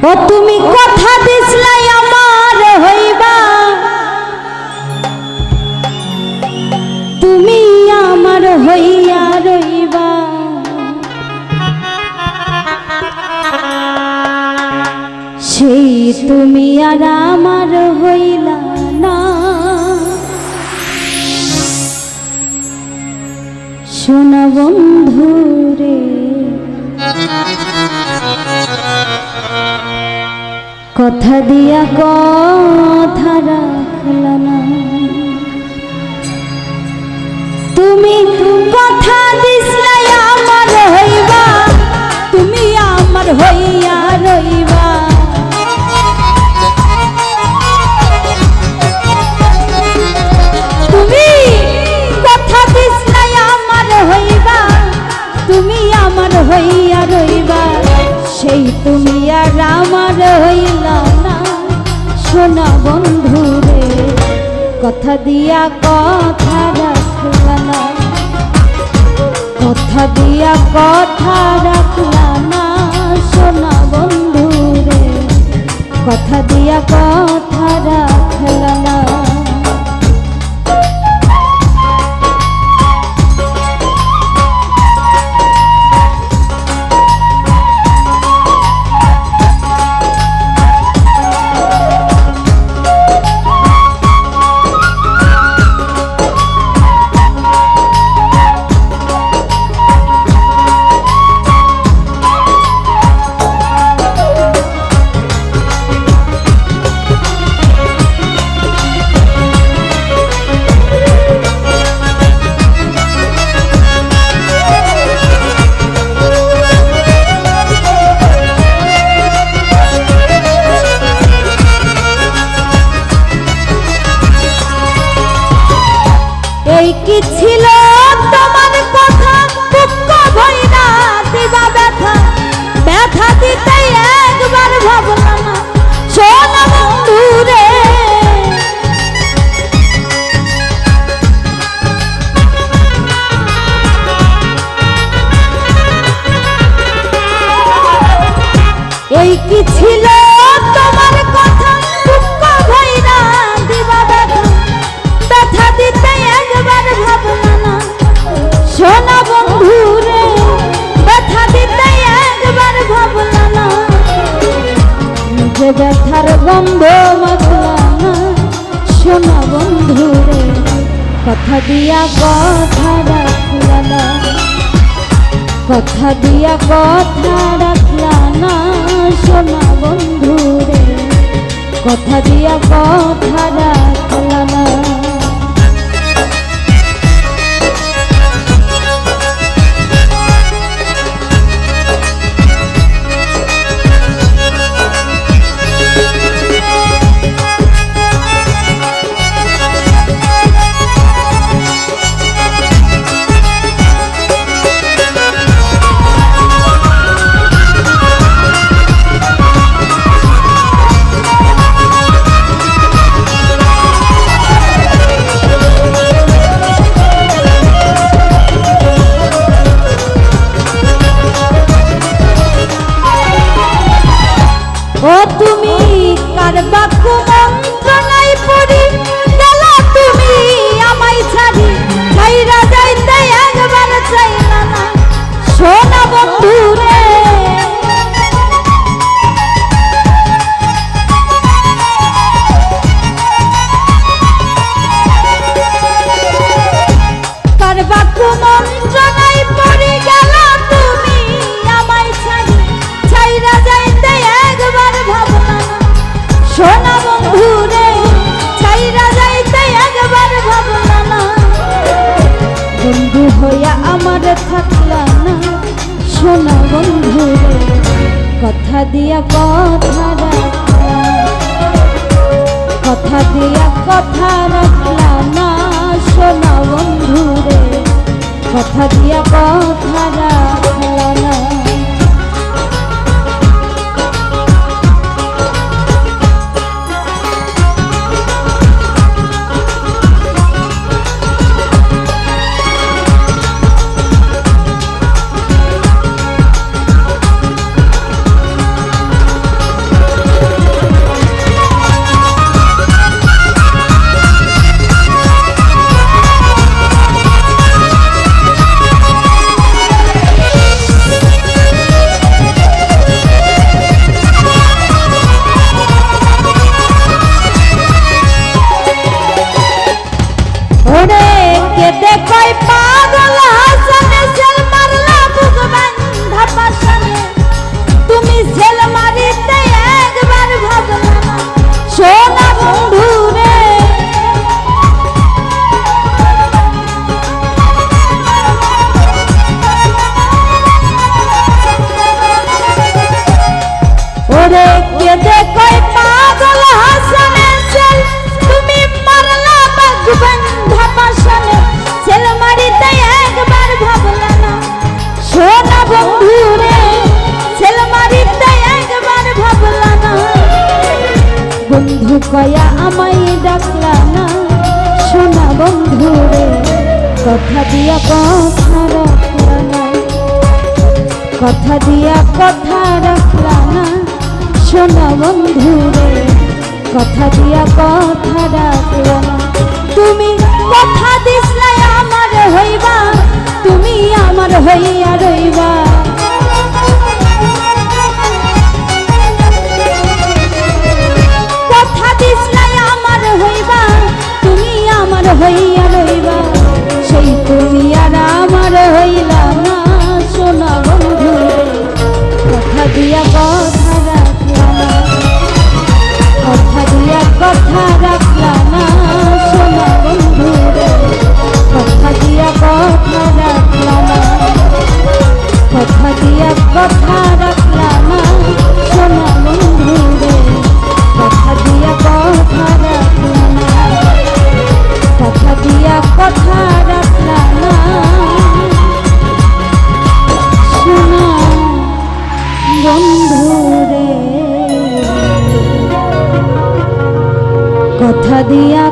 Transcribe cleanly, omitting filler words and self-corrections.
ও তুমি কথা দিছলাই আমার হইবা, তুমি আমার হইয়া রইবা। সেই তুমি আর আমার হইলা না, সোনা বন্ধু রে। কথা দিয়া কথা রাখলা না, তুমি কথা দিছলাই আমার হইবা, তুমি আমার হইয়া রইবা। তুমি কথা দিছলাই আমার হইবা, তুমি আমার হইয়া রইবা। সেই তুমি আর আমার হইলা না, সোনা বন্ধু রে। কথা দিয়া কথা রাখলা না, কথা দিয়া কথা রাখলা না, সোনা বন্ধু রে। কথা দিয়া কথা রাখলা না। কি ছিল তোমার কথা, দুঃখ ভইরা দিবা ব্যথা, ব্যথা দিতে একবার ভাবলা না, সোনা বন্ধু রে। এই কি ছিল তোমার কথা, দুঃখ ভইরা দিবা ব্যথা, ব্যথা দিতে একবার ভাবলা না, সোনা বন্ধু রে। ব্যথা দিতে একবার ভাবলা না, নিজে ব্যথার গন্ধ মাখলা না, সোনা বন্ধু রে। কথা দিয়া কথা রাখলা না, কথা দিয়া কথা রাখলা না, সোনা বন্ধু রে। কথা দিয়া কথা রাখলা না। ও তুমি কার বাক্য মন্ত্রণায় পড়ি গেলা, তুমি আমায় ছাড়ি ছাইরা যাইতে একবার চাইলা না, সোনা বন্ধু রে। কার বাক্য মন্ত্রণায় পড়ি গেলা, তুমি আমায় ছাড়ি ছাইরা যাইতে একবার ভাবলা না, সোনা বন্ধু রে। ছাইরা যাইতে একবার ভাবলা না, বন্ধু হইয়া আমার থাকলা না, সোনা বন্ধু রে। কথা দিয়া কথা রাখলা, কথা দিয়া কথা রাখলা না, সোনা বন্ধু রে। কথা দিয়া কথা রাখলা না। কেঁদে কই পাগল হাসানের ছেল তুমি মারলা বাগবান্ধা পাশানে ছেল মারিতে একবার ভাবলা না সোনা বন্ধু রে ছেল মারিতে একবার ভাবলা না বন্ধু কয়া আমায় ডাকলা না সোনা বন্ধু রে কথা দিয়া কথা রাখলা না কথা দিয়া কথা রাখলা না সোনা বন্ধু রে কথা দিয়া কথা রাখলা না তুমি কথা দিসলাই আমার হইবা তুমি আমার হইয়া রইবা কথা দিসলাই আমার হইবা তুমি আমার হইয়া রইবা সেই তুমি আর আমার হইলা না সোনা বন্ধু রে কথা দিয়া কথা রাখলা না কথা দিয়া কথা রাখলা না সোনা বন্ধু রে কথা দিয়া কথা রাখলা না কথা দিয়া কথা রাখলা না সোনা বন্ধু রে কথা দিয়া কথা রাখলা না কথা দিয়া কথা রাখলা না সোনা বন্ধু রে কথা দিয়া